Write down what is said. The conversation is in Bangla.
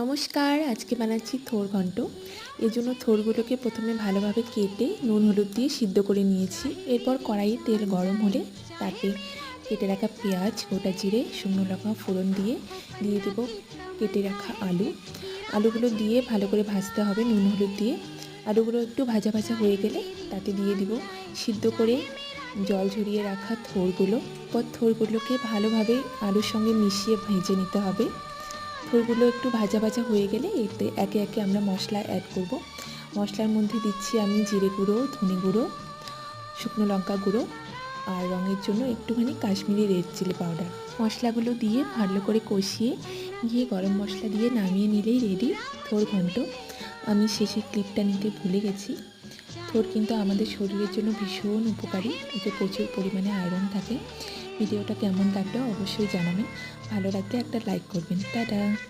নমস্কার, আজকে বানাচ্ছি থোর ঘন্ট। এর জন্য থোরগুলোকে প্রথমে ভালোভাবে কেটে নুন হলুদ দিয়ে সিদ্ধ করে নিয়েছি। এরপর কড়াইয়ে তেল গরম হলে তাতে কেটে রাখা পেঁয়াজ, গোটা জিরে, শুকনো লঙ্কা ফোড়ন দিয়ে দেবো কেটে রাখা আলুগুলো দিয়ে ভালো করে ভাজতে হবে নুন হলুদ দিয়ে। আলুগুলো একটু ভাজা ভাজা হয়ে গেলে তাতে দিয়ে দিব সিদ্ধ করে জল ঝরিয়ে রাখা থোরগুলো। থোরগুলোকে ভালোভাবে আলুর সঙ্গে মিশিয়ে ভেজে নিতে হবে। থোরগুলো একটু ভাজা ভাজা হয়ে গেলে এতে একে একে আমরা মশলা অ্যাড করব। মশলার মধ্যে দিচ্ছি আমি জিরে গুঁড়ো, ধনে গুঁড়ো, শুকনো লঙ্কা গুঁড়ো আর রঙের জন্য একটুখানি কাশ্মীরি রেড চিলি পাউডার। মশলাগুলো দিয়ে ভালো করে কষিয়ে গিয়ে গরম মশলা দিয়ে নামিয়ে নিলেই রেডি থোর ঘন্ট। আমি শেষে ক্লিপটা নিতে ভুলে গেছি। থোর কিন্তু আমাদের শরীরের জন্য ভীষণ উপকারী, এতে প্রচুর পরিমাণে আয়রন থাকে। ভিডিওটা কেমন লাগলো অবশ্যই জানাবেন। ভালো লাগলে একটা লাইক করবেন। টাটা।